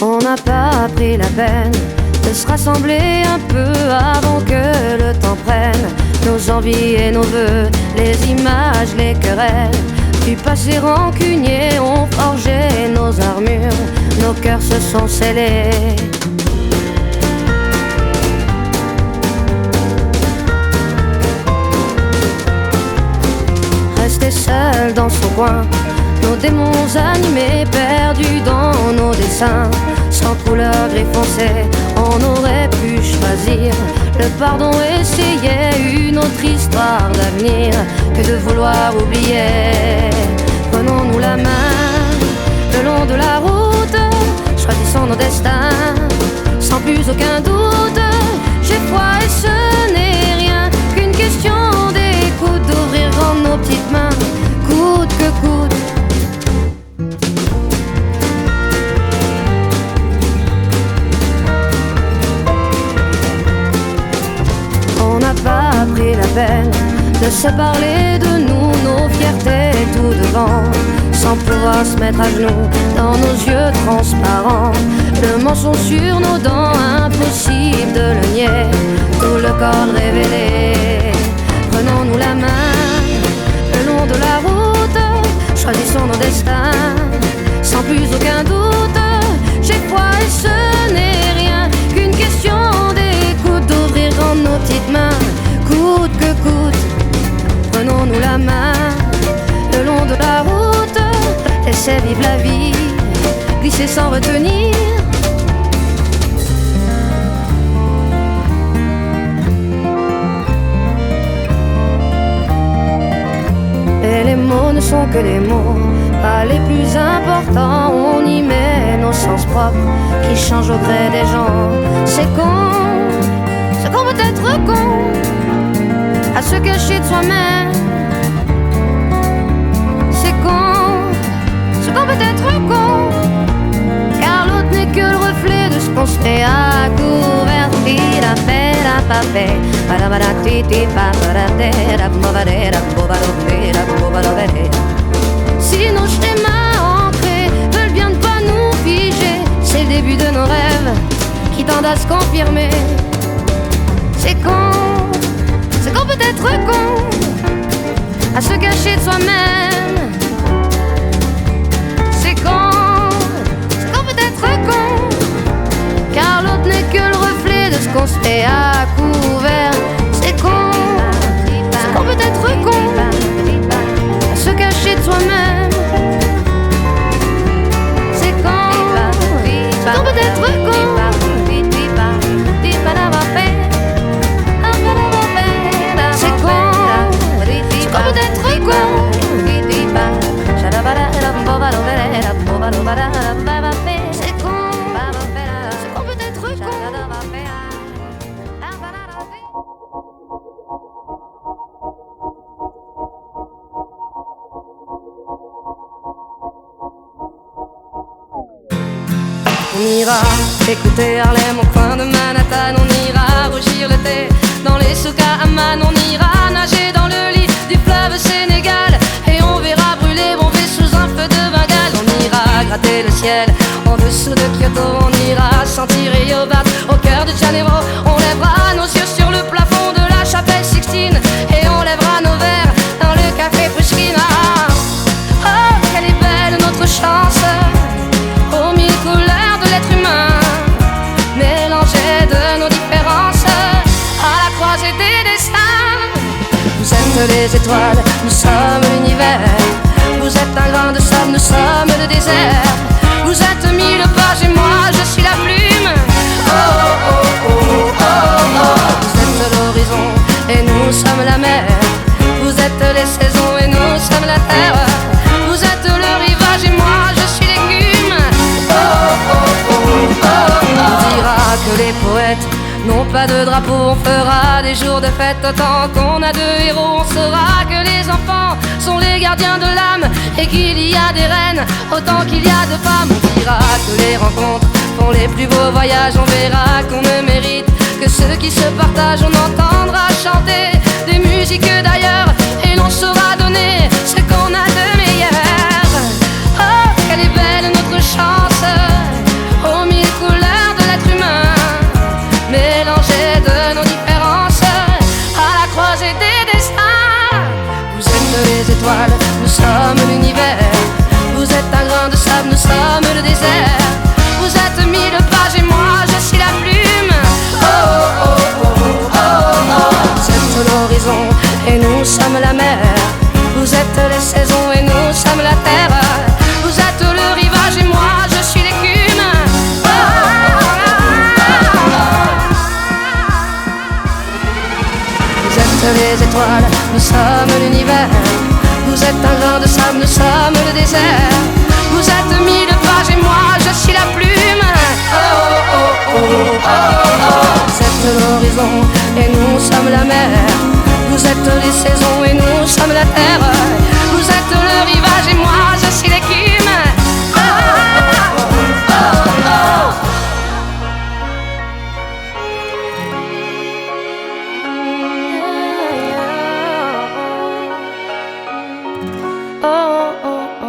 On n'a pas pris la peine de se rassembler un peu avant que le temps prenne nos envies et nos vœux, les images, les querelles du passé rancunier ont forgé nos armures, nos cœurs se sont scellés. Resté seul dans son coin, nos démons animés, perdus dans nos dessins, sans couleur gris foncé, on aurait pu choisir le pardon, essayer une autre histoire d'avenir que de vouloir oublier. Prenons-nous la main le long de la route, choisissons nos destins sans plus aucun doute. J'ai foi et ce n'est rien qu'une question d'écoute, d'ouvrir grand nos petites mains, coûte que coûte. On n'a pas pris la peine de se parler de nous, nos fiertés tout devant, sans pouvoir se mettre à genoux dans nos yeux transparents. Le mensonge sur nos dents, impossible de le nier, tout le corps révélé. Prenons-nous la main le long de la route, choisissons nos destins sans plus aucun doute. J'ai foi et ce n'est rien qu'une question d'écoute, d'ouvrir grand nos petites mains, coûte que coûte. Prenons-nous la main le long de la route, laissez vivre la vie, glisser sans retenir. Et les mots ne sont que des mots, pas les plus importants. On y met nos sens propres qui changent au gré des gens. C'est qu'on peut être con à se cacher de soi-même. C'est qu'on peut être con, car l'autre n'est que le reflet de ce qu'on se fait à couvert. Si nos schémas ancrés veulent bien ne pas nous figer, c'est le début de nos rêves qui tendent à se confirmer. C'est qu'on peut être con à se cacher de soi-même. C'est qu'on peut être con, car l'autre n'est que le reflet de ce qu'on se fait à couvert. C'est qu'on peut être con à se cacher de soi-même. C'est qu'on peut être con. On ira écouter Harlem au coin de Manhattan, on ira rougir le thé dans les souks à Amman, on ira nager dans le lit du fleuve Sénégal et on verra brûler Bombay sous un feu de Bengale. On ira gratter le ciel en dessous de Kyoto, on ira sentir Yobat au cœur de Janeiro. On lèvera nos yeux sur le plafond de la chapelle Sixtine et on lèvera nos verres dans le café Pushkin. Oh, quelle est belle notre chance, aux mille couleurs de l'être humain, mélangées de nos différences, à la croisée des destins. Vous êtes les étoiles, nous sommes l'univers. Vous êtes un grain de sable, nous sommes le désert. Vous êtes mille pages et moi je suis la plume. Oh oh oh oh oh oh. Vous êtes l'horizon et nous sommes la mer. Vous êtes les saisons et nous sommes la terre. Vous êtes le rivage et moi je suis l'écume. Oh oh oh oh oh. On dira que les poètes n'ont pas de drapeau, on fera des jours de fête autant qu'on a de héros. On saura que les enfants sont les gardiens de l'âme et qu'il y a des reines autant qu'il y a de femmes. On dira que les rencontres font les plus beaux voyages. On verra qu'on ne mérite que ceux qui se partagent. On entendra chanter des musiques d'ailleurs et des destins. Vous êtes les étoiles, nous sommes l'univers. Vous êtes un grain de sable, nous sommes le désert. Vous êtes mille pages et moi je suis la plume. Oh oh oh oh oh oh. Vous êtes l'horizon et nous sommes la mer. Vous êtes les saisons et nous sommes la terre. Vous êtes le rivage et moi je suis l'écume. Oh, oh, oh, oh. Vous êtes les étoiles, nous sommes l'univers. Vous êtes un grain de sable, nous sommes le désert. Vous êtes mille pages et moi je suis la plume. Oh oh oh oh oh. Vous êtes l'horizon et nous sommes la mer. Vous êtes les saisons et nous sommes la terre. Vous êtes le rivage et moi je suis l'écume. Oh oh oh oh.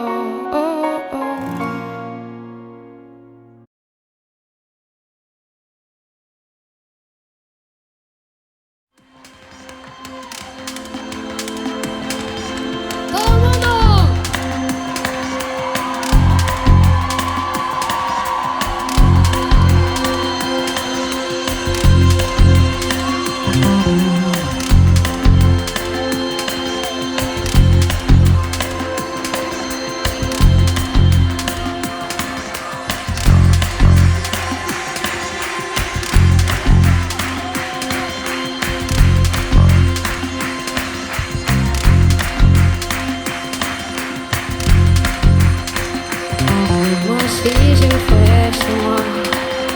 Si j'ai une flèche sur moi,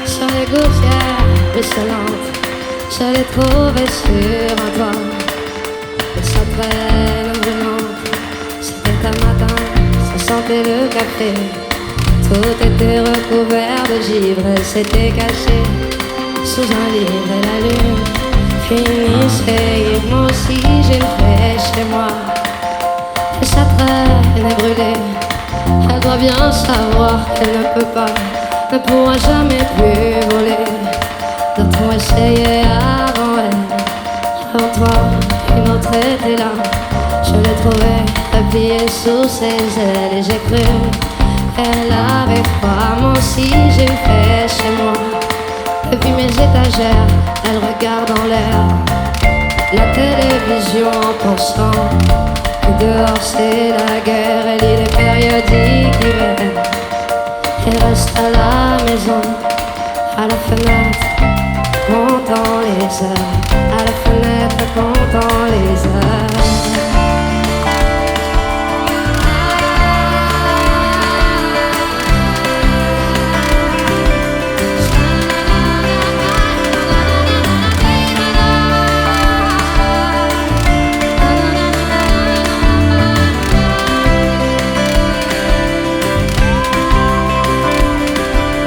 sur les gouttières ruisselantes, je l'ai trouvée sur un toit, et sa traîne brûlante. C'était un matin, ça sentait le café, tout était recouvert de givre. Elle s'était cachée sous un livre et la lune finissait. Et moi aussi j'ai une flèche chez moi, et sa traîne est brûlée. Elle doit bien savoir qu'elle ne peut pas, ne pourra jamais plus voler. D'autres ont essayé avant elle, avant toi, une autre était là. Je l'ai trouvée repliée sous ses ailes et j'ai cru qu'elle avait froid. Moi aussi j'ai une flèche chez moi, depuis mes étagères, elle regarde en l'air la télévision en pensant que dehors c'est la guerre. Elle lit les périodiques d'hiver et reste à la maison, à la fenêtre, comptant les heures, à la fenêtre, comptant les heures.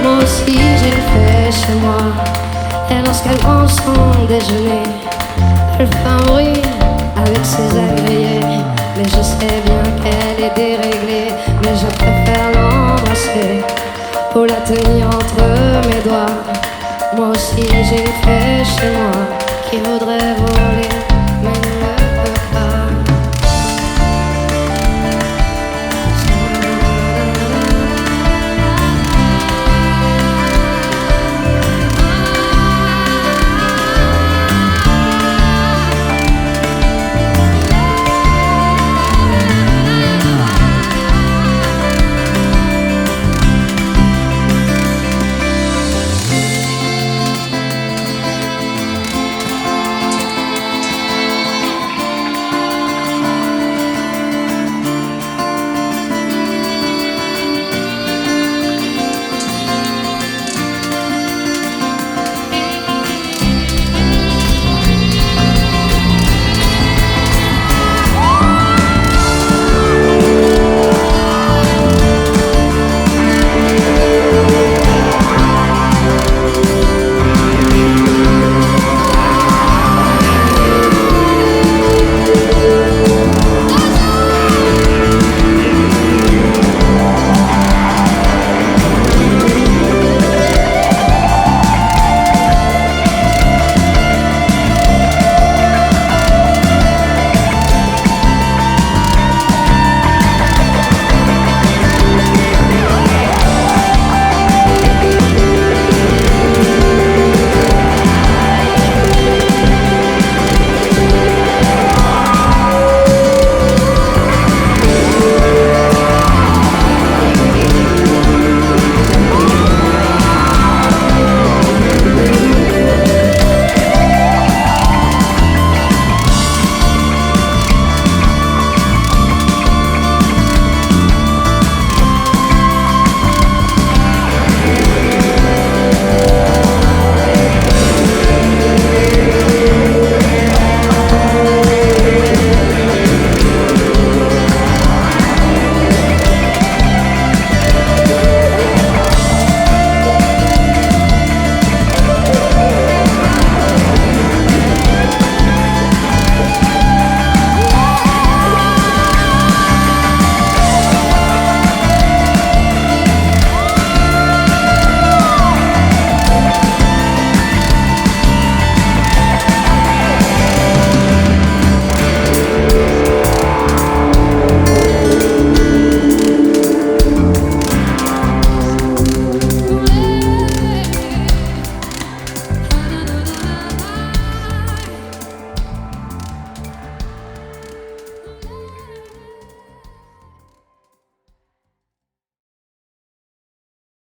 Moi aussi j'ai une flèche chez moi, et lorsqu'elle prend son déjeuner, elle fait un bruit